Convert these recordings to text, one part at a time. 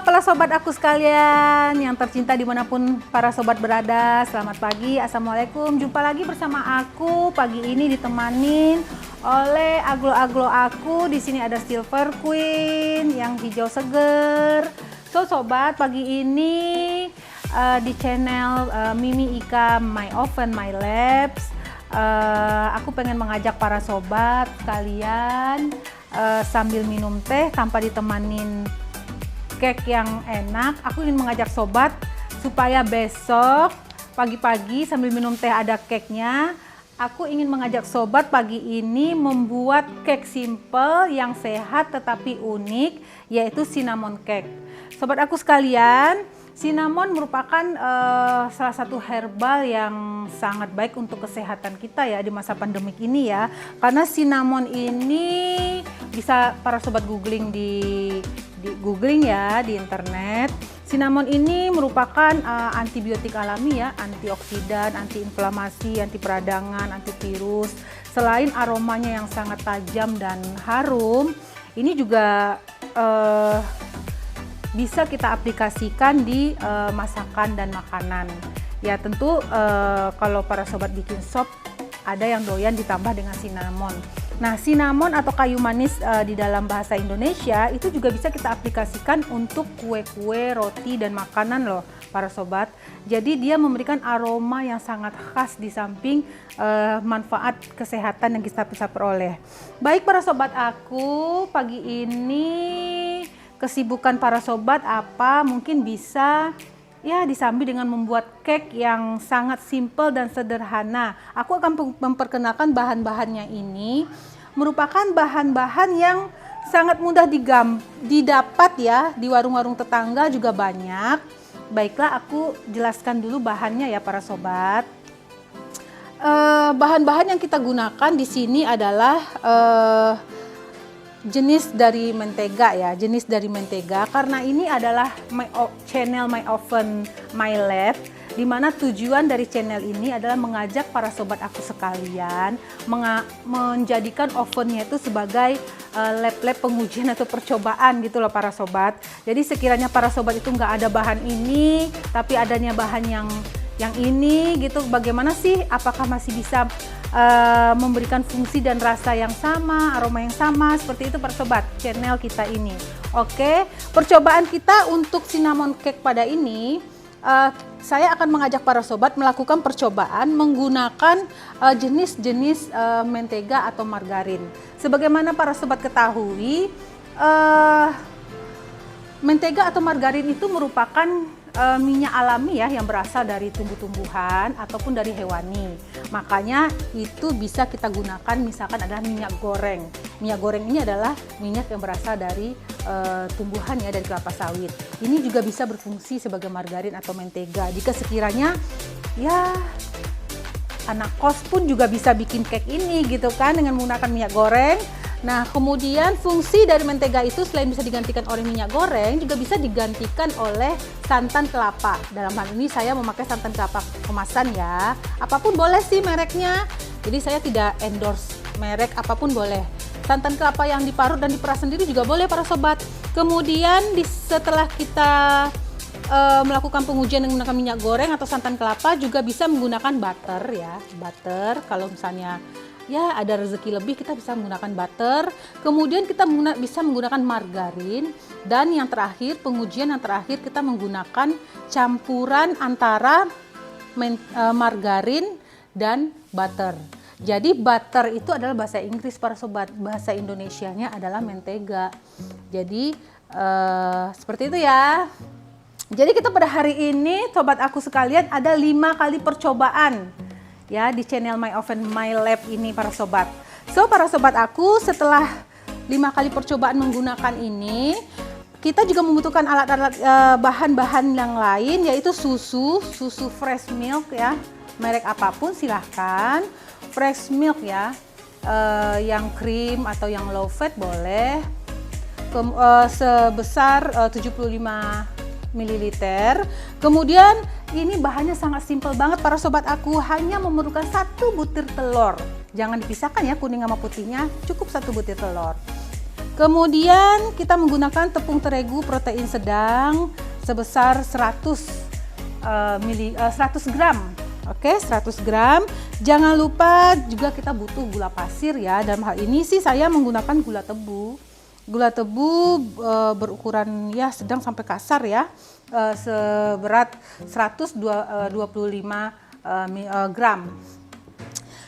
para sobat aku sekalian yang tercinta dimanapun para sobat berada, selamat pagi, assalamualaikum. Jumpa lagi bersama aku pagi ini ditemanin oleh aglo-aglo aku. Di sini ada Silver Queen yang hijau seger. So sobat, pagi ini di channel Mimi Ika My Oven My Labs, aku pengen mengajak para sobat sekalian sambil minum teh tanpa ditemanin cake yang enak. Aku ingin mengajak sobat supaya besok pagi-pagi sambil minum teh ada cake-nya. Aku ingin mengajak sobat pagi ini membuat cake simple yang sehat tetapi unik, yaitu cinnamon cake. Sobat aku sekalian, cinnamon merupakan salah satu herbal yang sangat baik untuk kesehatan kita ya di masa pandemik ini ya. Karena cinnamon ini bisa para sobat googling di googling ya di internet. Cinnamon ini merupakan antibiotik alami ya, antioksidan, antiinflamasi, anti peradangan, antivirus. Selain aromanya yang sangat tajam dan harum, ini juga bisa kita aplikasikan di masakan dan makanan. Ya tentu kalau para sobat bikin sop ada yang doyan ditambah dengan cinnamon. Nah, cinnamon atau kayu manis di dalam bahasa Indonesia itu juga bisa kita aplikasikan untuk kue-kue, roti, dan makanan loh para sobat. Jadi dia memberikan aroma yang sangat khas di samping manfaat kesehatan yang kita bisa peroleh. Baik para sobat aku, pagi ini kesibukan para sobat apa? Mungkin bisa ya disambi dengan membuat cake yang sangat simple dan sederhana. Aku akan memperkenalkan bahan-bahannya ini. Merupakan bahan-bahan yang sangat mudah didapat ya, di warung-warung tetangga juga banyak. Baiklah, aku jelaskan dulu bahannya ya para sobat. Bahan-bahan yang kita gunakan di sini adalah jenis dari mentega ya, jenis dari mentega. Karena ini adalah channel My Oven My Lab, di mana tujuan dari channel ini adalah mengajak para sobat aku sekalian menjadikan ovennya itu sebagai lab-lab pengujian atau percobaan gitu loh para sobat. Jadi sekiranya para sobat itu nggak ada bahan ini, tapi adanya bahan yang ini gitu, bagaimana sih? Apakah masih bisa memberikan fungsi dan rasa yang sama, aroma yang sama, seperti itu para sobat channel kita ini. Oke, percobaan kita untuk cinnamon cake pada ini, saya akan mengajak para sobat melakukan percobaan menggunakan jenis-jenis mentega atau margarin. Sebagaimana para sobat ketahui, mentega atau margarin itu merupakan minyak alami ya yang berasal dari tumbuh-tumbuhan ataupun dari hewani. Makanya itu bisa kita gunakan misalkan adalah minyak goreng. Minyak goreng ini adalah minyak yang berasal dari tumbuhan ya, dari kelapa sawit. Ini juga bisa berfungsi sebagai margarin atau mentega. Jika sekiranya ya anak kos pun juga bisa bikin cake ini gitu kan dengan menggunakan minyak goreng. Nah, kemudian fungsi dari mentega itu selain bisa digantikan oleh minyak goreng, juga bisa digantikan oleh santan kelapa. Dalam hal ini saya memakai santan kelapa kemasan ya. Apapun boleh sih mereknya. Jadi saya tidak endorse merek, apapun boleh. Santan kelapa yang diparut dan diperas sendiri juga boleh para sobat. Kemudian setelah kita melakukan pengujian dengan menggunakan minyak goreng atau santan kelapa, juga bisa menggunakan butter ya. Butter kalau misalnya ya ada rezeki lebih kita bisa menggunakan butter. Kemudian kita bisa menggunakan margarin. Dan yang terakhir, pengujian yang terakhir kita menggunakan campuran antara margarin dan butter. Jadi butter itu adalah bahasa Inggris para sobat, bahasa Indonesianya adalah mentega. Jadi seperti itu ya. Jadi kita pada hari ini sobat aku sekalian ada 5 kali percobaan ya di channel My Oven My Lab ini para sobat. So para sobat aku, setelah 5 kali percobaan menggunakan ini, kita juga membutuhkan alat-alat bahan-bahan yang lain, yaitu susu fresh milk ya, merek apapun silahkan. Fresh milk ya, yang krim atau yang low fat boleh, sebesar 75 ml. Kemudian ini bahannya sangat simpel banget para sobat aku, hanya memerlukan 1 butir telur. Jangan dipisahkan ya kuning sama putihnya, cukup 1 butir telur. Kemudian kita menggunakan tepung terigu protein sedang sebesar 100 gram. Oke, 100 gram. Jangan lupa juga kita butuh gula pasir ya. Dalam hal ini sih saya menggunakan gula tebu. Gula tebu berukuran ya sedang sampai kasar ya. Seberat 125 gram.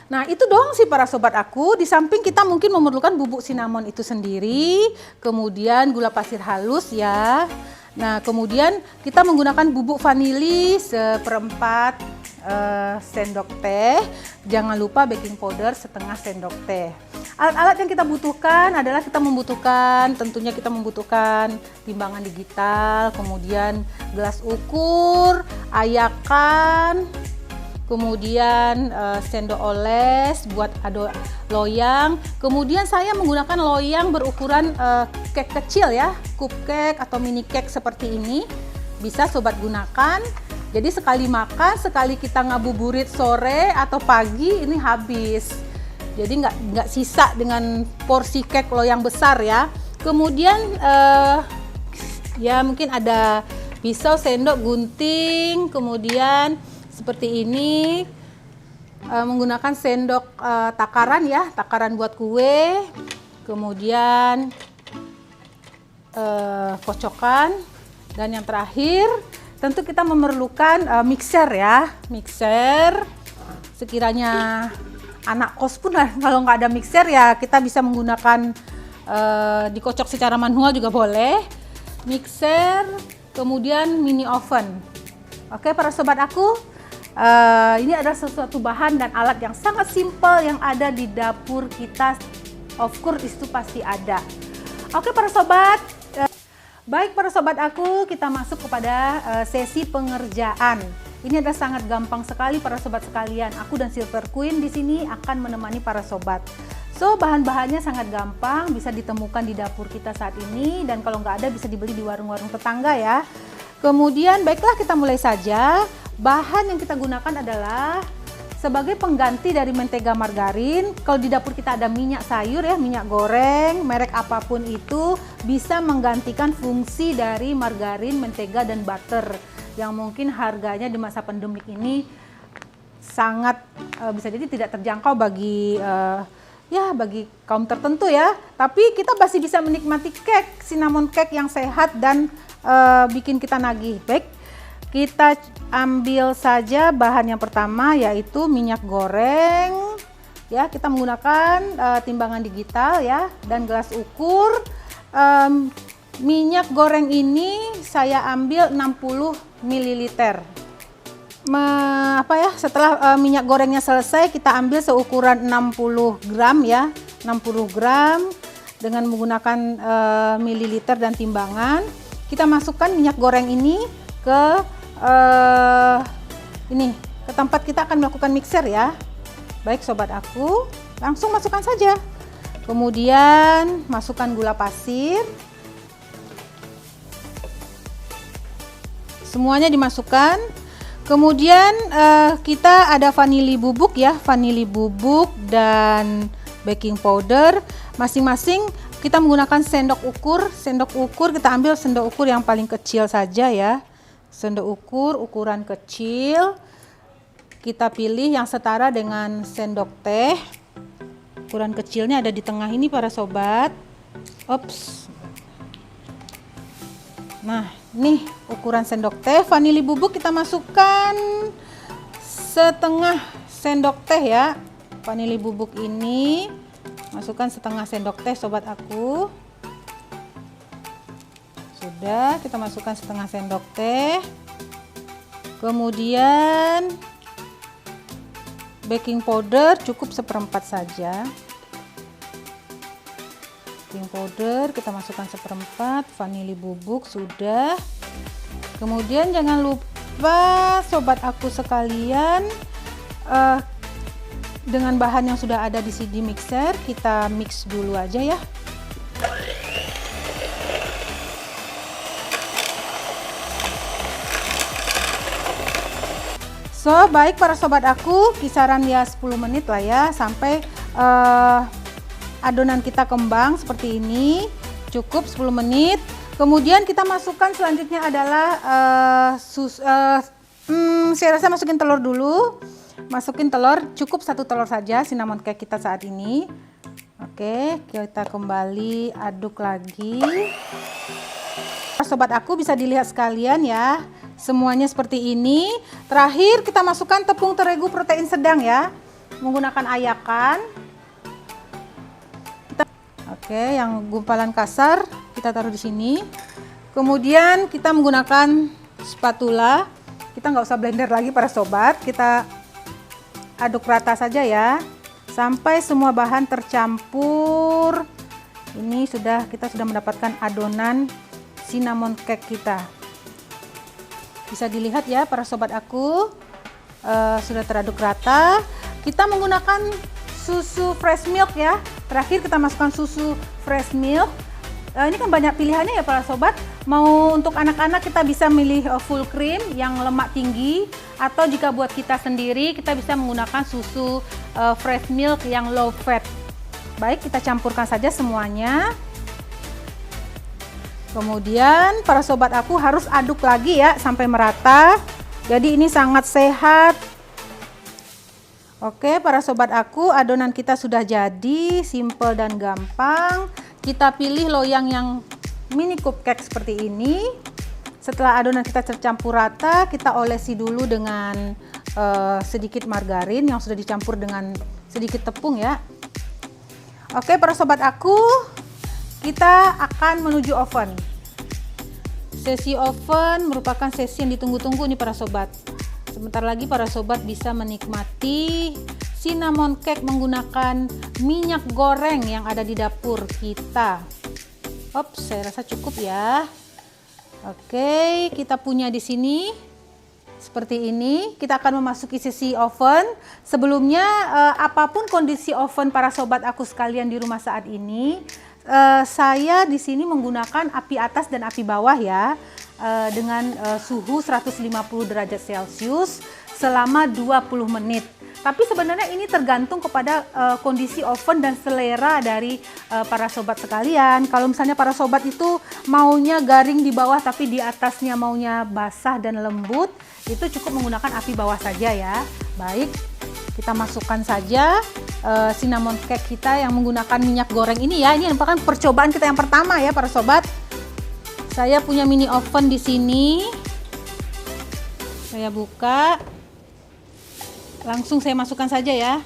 Nah, itu doang sih para sobat aku. Di samping kita mungkin memerlukan bubuk cinnamon itu sendiri, kemudian gula pasir halus ya. Nah, kemudian kita menggunakan bubuk vanili seperempat sendok teh. Jangan lupa baking powder setengah sendok teh. Alat-alat yang kita butuhkan adalah tentunya kita membutuhkan timbangan digital, kemudian gelas ukur, ayakan, kemudian sendok oles buat loyang. Kemudian saya menggunakan loyang berukuran cake kecil ya, cupcake atau mini cake seperti ini. Bisa sobat gunakan. Jadi sekali makan, sekali kita ngabuburit sore atau pagi ini habis. Jadi nggak sisa dengan porsi cake loyang besar ya. Kemudian ya mungkin ada pisau, sendok, gunting, kemudian seperti ini menggunakan sendok takaran ya, takaran buat kue, kemudian kocokan, dan yang terakhir tentu kita memerlukan mixer ya, mixer. Sekiranya anak kos pun kalau nggak ada mixer ya kita bisa menggunakan dikocok secara manual juga boleh, mixer, kemudian mini oven. Oke para sobat aku, ini adalah sesuatu bahan dan alat yang sangat simpel yang ada di dapur kita. Of course itu pasti ada. Oke para sobat, baik para sobat aku, kita masuk kepada sesi pengerjaan. Ini adalah sangat gampang sekali para sobat sekalian. Aku dan Silver Queen di sini akan menemani para sobat. So bahan-bahannya sangat gampang, bisa ditemukan di dapur kita saat ini, dan kalau nggak ada bisa dibeli di warung-warung tetangga ya. Kemudian baiklah kita mulai saja. Bahan yang kita gunakan adalah sebagai pengganti dari mentega margarin. Kalau di dapur kita ada minyak sayur ya, minyak goreng, merek apapun itu bisa menggantikan fungsi dari margarin, mentega, dan butter yang mungkin harganya di masa pandemik ini sangat bisa jadi tidak terjangkau bagi bagi kaum tertentu ya. Tapi kita masih bisa menikmati cake, cinnamon cake yang sehat dan bikin kita nagih. Baik, kita ambil saja bahan yang pertama yaitu minyak goreng ya. Kita menggunakan timbangan digital ya dan gelas ukur. Minyak goreng ini saya ambil 60 ml. Setelah minyak gorengnya selesai, kita ambil seukuran 60 gram ya, 60 gram dengan menggunakan mililiter dan timbangan. Kita masukkan minyak goreng ini ke tempat kita akan melakukan mixer ya. Baik sobat aku, langsung masukkan saja. Kemudian masukkan gula pasir. Semuanya dimasukkan. Kemudian kita ada vanili bubuk ya, vanili bubuk dan baking powder. Masing-masing kita menggunakan sendok ukur. Sendok ukur kita ambil sendok ukur yang paling kecil saja ya. Sendok ukur ukuran kecil. Kita pilih yang setara dengan sendok teh. Ukuran kecilnya ada di tengah ini para sobat. Ops. Nah, nih ukuran sendok teh. Vanili bubuk kita masukkan setengah sendok teh ya. Vanili bubuk ini masukkan setengah sendok teh sobat aku. Sudah, kita masukkan setengah sendok teh. Kemudian baking powder cukup seperempat saja. Baking powder kita masukkan seperempat, vanili bubuk sudah. Kemudian jangan lupa sobat aku sekalian, dengan bahan yang sudah ada di CD mixer kita mix dulu aja ya. So baik para sobat aku, kisaran ya 10 menit lah ya sampai adonan kita kembang seperti ini. cukup 10 menit. Kemudian kita masukkan selanjutnya adalah saya rasa masukin telur dulu. Masukin telur, cukup 1 telur saja cinnamon cake kita saat ini. Oke, kita kembali aduk lagi. Sobat aku bisa dilihat sekalian ya, semuanya seperti ini. Terakhir kita masukkan tepung terigu protein sedang ya, menggunakan ayakan. Oke, yang gumpalan kasar kita taruh di sini. Kemudian kita menggunakan spatula. Kita nggak usah blender lagi para sobat, kita aduk rata saja ya, sampai semua bahan tercampur. Ini kita sudah mendapatkan adonan cinnamon cake kita. Bisa dilihat ya para sobat aku, sudah teraduk rata. Kita menggunakan susu fresh milk ya. Terakhir kita masukkan susu fresh milk. Ini kan banyak pilihannya ya para sobat. Mau untuk anak-anak kita bisa milih full cream yang lemak tinggi, atau jika buat kita sendiri kita bisa menggunakan susu fresh milk yang low fat. Baik, kita campurkan saja semuanya. Kemudian para sobat aku harus aduk lagi ya sampai merata. Jadi ini sangat sehat. Oke para sobat aku, adonan kita sudah jadi, simple dan gampang. Kita pilih loyang yang mini cupcake seperti ini. Setelah adonan kita tercampur rata, kita olesi dulu dengan sedikit margarin yang sudah dicampur dengan sedikit tepung ya. Oke para sobat aku, kita akan menuju oven. Sesi oven merupakan sesi yang ditunggu-tunggu nih para sobat. Sebentar lagi para sobat bisa menikmati cinnamon cake menggunakan minyak goreng yang ada di dapur kita. Ops, saya rasa cukup ya. Oke, kita punya di sini seperti ini. Kita akan memasuki sesi oven. Sebelumnya apapun kondisi oven para sobat aku sekalian di rumah saat ini, saya di sini menggunakan api atas dan api bawah ya, dengan suhu 150 derajat Celcius selama 20 menit. Tapi sebenarnya ini tergantung kepada kondisi oven dan selera dari para sobat sekalian. Kalau misalnya para sobat itu maunya garing di bawah tapi di atasnya maunya basah dan lembut, itu cukup menggunakan api bawah saja ya. Baik, kita masukkan saja cinnamon cake kita yang menggunakan minyak goreng ini ya. Ini merupakan percobaan kita yang pertama ya para sobat. Saya punya mini oven di sini. Saya buka. Langsung saya masukkan saja ya.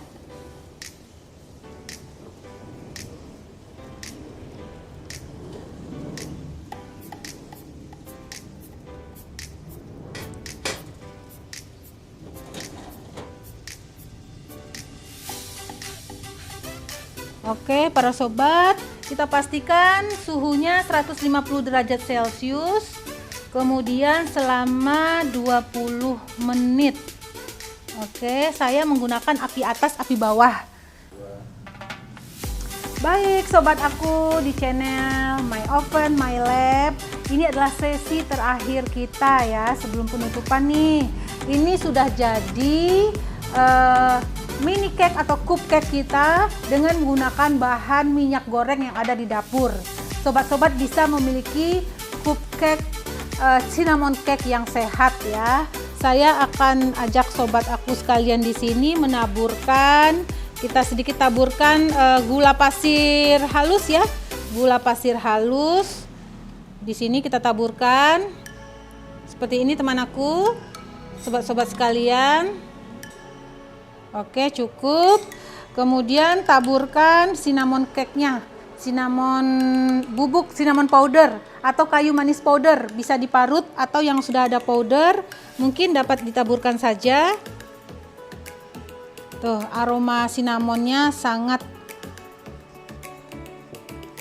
Oke, para sobat, kita pastikan suhunya 150 derajat Celcius. Kemudian selama 20 menit. Oke, saya menggunakan api atas, api bawah. Baik, sobat aku di channel My Oven, My Lab. Ini adalah sesi terakhir kita ya, sebelum penutupan nih. Ini sudah jadi mini cake atau cupcake kita dengan menggunakan bahan minyak goreng yang ada di dapur. Sobat-sobat bisa memiliki cupcake cinnamon cake yang sehat ya. Saya akan ajak sobat aku sekalian di sini menaburkan, kita sedikit taburkan gula pasir halus ya. Gula pasir halus. Di sini kita taburkan. Seperti ini teman aku, sobat-sobat sekalian. Oke, cukup. Kemudian taburkan cinnamon cake-nya. Bubuk cinnamon powder atau kayu manis powder, bisa diparut atau yang sudah ada powder mungkin dapat ditaburkan saja. Tuh, aroma cinnamonnya sangat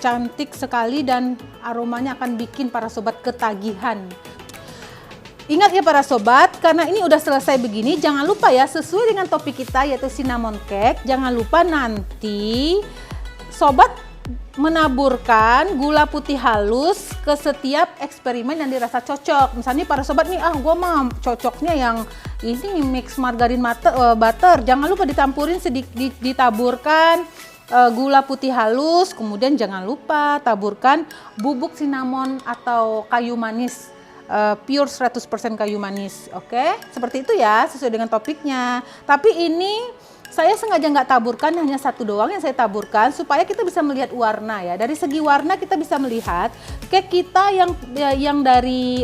cantik sekali dan aromanya akan bikin para sobat ketagihan. Ingat ya para sobat, karena ini udah selesai begini, jangan lupa ya sesuai dengan topik kita yaitu cinnamon cake, jangan lupa nanti sobat menaburkan gula putih halus ke setiap eksperimen yang dirasa cocok. Misalnya para sobat nih, gue mah cocoknya yang ini mix margarin butter. Jangan lupa ditampurin sedikit, ditaburkan gula putih halus, kemudian jangan lupa taburkan bubuk cinnamon atau kayu manis, pure 100% kayu manis. Oke, seperti itu ya, sesuai dengan topiknya. Tapi ini saya sengaja nggak taburkan, hanya satu doang yang saya taburkan supaya kita bisa melihat warna ya. Dari segi warna kita bisa melihat cake kita yang dari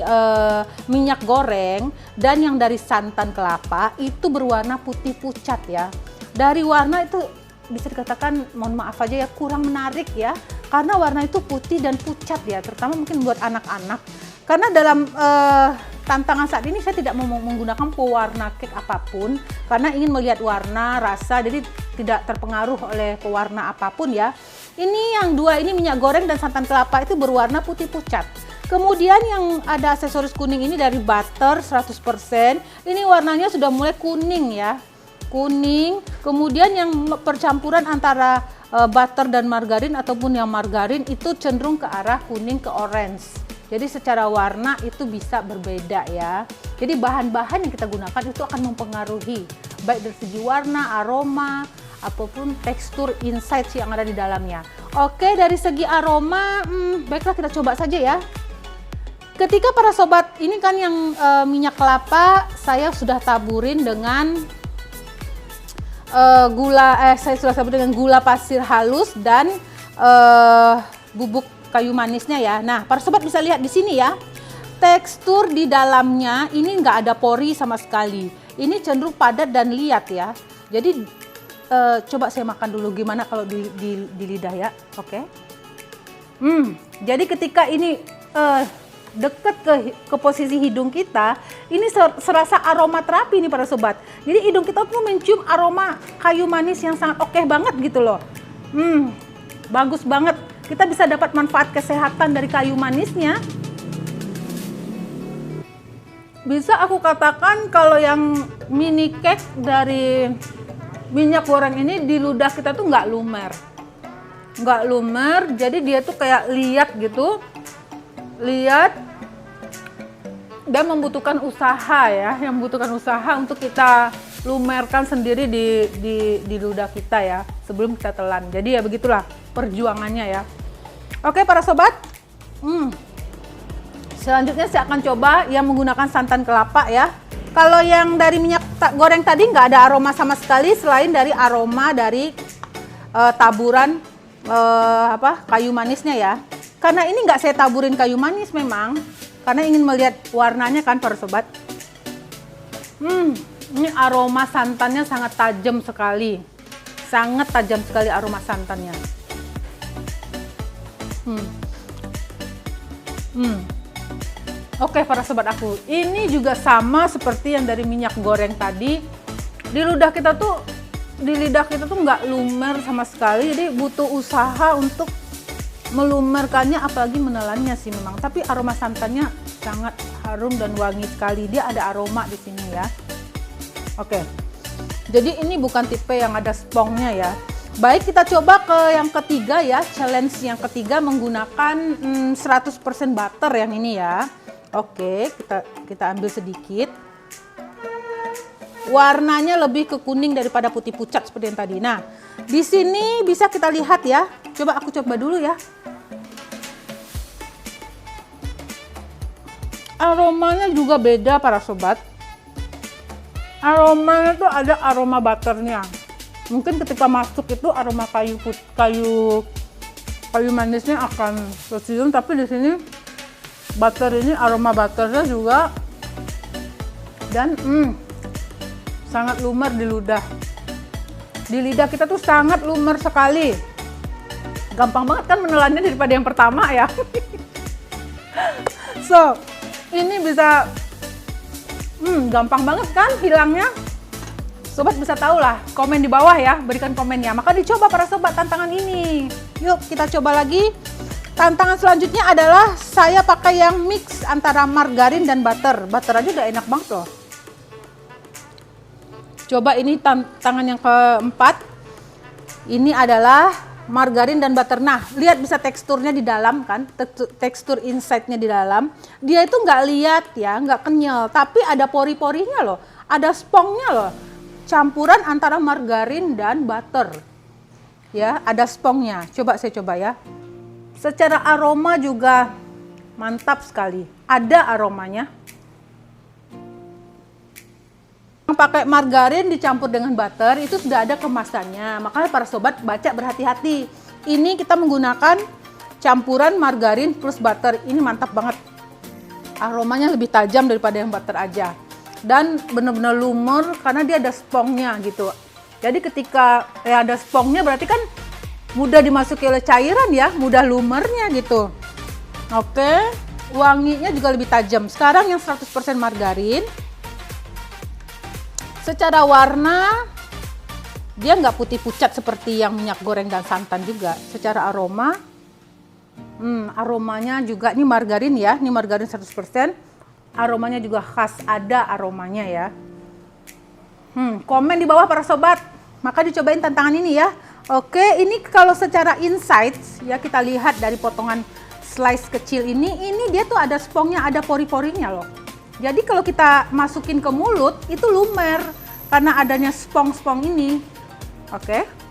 minyak goreng dan yang dari santan kelapa itu berwarna putih pucat ya. Dari warna itu bisa dikatakan, mohon maaf aja ya, kurang menarik ya, karena warna itu putih dan pucat ya, terutama mungkin buat anak-anak. Karena dalam tantangan saat ini saya tidak mau menggunakan pewarna cake apapun, karena ingin melihat warna, rasa, jadi tidak terpengaruh oleh pewarna apapun ya. Ini yang dua ini minyak goreng dan santan kelapa itu berwarna putih pucat. Kemudian yang ada aksesoris kuning ini dari butter 100%, ini warnanya sudah mulai kuning ya. Kuning, kemudian yang percampuran antara butter dan margarin ataupun yang margarin itu cenderung ke arah kuning ke orange. Jadi secara warna itu bisa berbeda ya. Jadi bahan-bahan yang kita gunakan itu akan mempengaruhi baik dari segi warna, aroma, ataupun tekstur insides yang ada di dalamnya. Oke, dari segi aroma, baiklah kita coba saja ya. Ketika para sobat, ini kan yang minyak kelapa saya sudah taburin dengan saya sudah sabut dengan gula pasir halus dan bubuk kayu manisnya ya. Nah, para sobat bisa lihat di sini ya, tekstur di dalamnya ini nggak ada pori sama sekali. Ini cenderung padat dan liat ya. Jadi coba saya makan dulu gimana kalau di lidah ya. Oke. Jadi ketika ini dekat ke posisi hidung kita, ini serasa aroma terapi nih para sobat. Jadi hidung kita tuh mencium aroma kayu manis yang sangat oke banget gitu loh. Bagus banget. Kita bisa dapat manfaat kesehatan dari kayu manisnya. Bisa aku katakan kalau yang mini cake dari minyak goreng ini di ludah kita tuh nggak lumer. Nggak lumer, jadi dia tuh kayak liat gitu. Lihat dan membutuhkan usaha ya, yang membutuhkan usaha untuk kita lumerkan sendiri di ludah kita ya sebelum kita telan. Jadi ya begitulah perjuangannya ya. Oke para sobat, selanjutnya saya akan coba yang menggunakan santan kelapa ya. Kalau yang dari minyak goreng tadi nggak ada aroma sama sekali selain dari aroma dari taburan kayu manisnya ya. Karena ini nggak saya taburin kayu manis memang, karena ingin melihat warnanya kan para sobat. Ini aroma santannya sangat tajam sekali. Sangat tajam sekali aroma santannya. Oke para sobat aku, ini juga sama seperti yang dari minyak goreng tadi. Di lidah kita tuh nggak lumer sama sekali, jadi butuh usaha untuk melumerkannya, apalagi menelannya sih memang. Tapi aroma santannya sangat harum dan wangi sekali. Dia ada aroma di sini ya. Oke. Jadi ini bukan tipe yang ada spongnya ya. Baik, kita coba ke yang ketiga ya. Challenge yang ketiga menggunakan 100% butter yang ini ya. Oke, kita ambil sedikit. Warnanya lebih ke kuning daripada putih pucat seperti yang tadi. Nah, di sini bisa kita lihat ya. Coba aku coba dulu ya. Aromanya juga beda para sobat. Aromanya tuh ada aroma butternya. Mungkin ketika masuk itu aroma kayu manisnya akan tercium, tapi di sini butter ini aroma butternya juga dan sangat lumer di ludah. Di lidah kita tuh sangat lumer sekali. Gampang banget kan menelannya daripada yang pertama ya. So, ini bisa gampang banget kan hilangnya. Sobat bisa tahu lah, komen di bawah ya, berikan komennya. Maka dicoba para sobat tantangan ini. Yuk kita coba lagi. Tantangan selanjutnya adalah saya pakai yang mix antara margarin dan butter. Butter aja udah enak banget loh. Coba ini tantangan yang keempat. Ini adalah margarin dan butter. Nah, lihat bisa teksturnya di dalam kan, tekstur inside-nya di dalam. Dia itu nggak liat ya, nggak kenyal, tapi ada pori-porinya loh, ada spongnya loh. Campuran antara margarin dan butter. ya, ada spongnya. Coba saya coba ya. Secara aroma juga mantap sekali. Ada aromanya. Pakai margarin dicampur dengan butter itu sudah ada kemasannya. Makanya para sobat baca berhati-hati. Ini kita menggunakan campuran margarin plus butter. Ini mantap banget. Aromanya lebih tajam daripada yang butter aja. Dan benar-benar lumer karena dia ada spongnya gitu. Jadi ketika ada spongnya berarti kan mudah dimasuki oleh cairan ya, mudah lumernya gitu. Oke, wanginya juga lebih tajam. Sekarang yang 100% margarin. Secara warna dia nggak putih pucat seperti yang minyak goreng dan santan juga. Secara aroma, aromanya juga ini margarin ya, ini margarin 100%. Aromanya juga khas, ada aromanya ya. Komen di bawah para sobat, maka dicobain tantangan ini ya. Oke, ini kalau secara insights ya kita lihat dari potongan slice kecil ini dia tuh ada spongnya, ada pori-porinya loh. Jadi kalau kita masukin ke mulut itu lumer karena adanya spong-spong ini. Oke.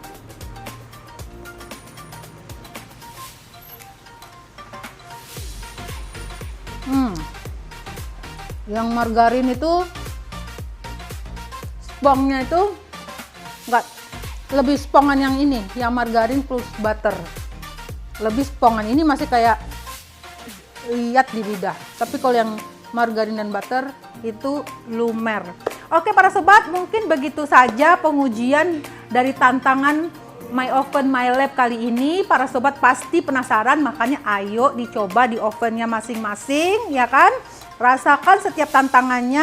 Yang margarin itu spongnya itu enggak, lebih spongan yang ini, yang margarin plus butter. Lebih spongan, ini masih kayak lihat di lidah. Tapi kalau yang margarin dan butter itu lumer. Oke para sobat, mungkin begitu saja pengujian dari tantangan My Oven My Lab kali ini. Para sobat pasti penasaran, makanya ayo dicoba di ovennya masing-masing ya kan. Rasakan setiap tantangannya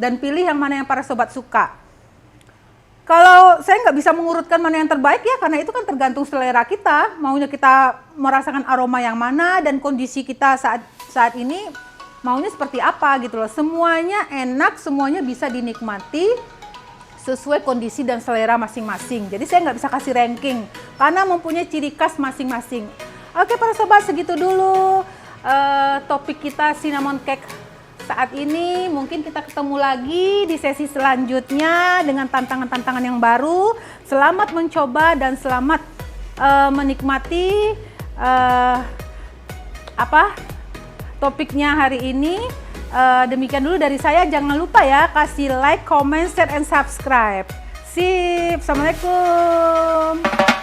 dan pilih yang mana yang para sobat suka. Kalau saya nggak bisa mengurutkan mana yang terbaik ya, karena itu kan tergantung selera kita. Maunya kita merasakan aroma yang mana dan kondisi kita saat ini maunya seperti apa gitu loh. Semuanya enak, semuanya bisa dinikmati sesuai kondisi dan selera masing-masing. Jadi saya nggak bisa kasih ranking karena mempunyai ciri khas masing-masing. Oke para sobat, segitu dulu topik kita cinnamon cake saat ini. Mungkin kita ketemu lagi di sesi selanjutnya dengan tantangan-tantangan yang baru. Selamat mencoba dan selamat menikmati topiknya hari ini. Demikian dulu dari saya. Jangan lupa ya kasih like, comment, share, and subscribe. Sip, assalamualaikum.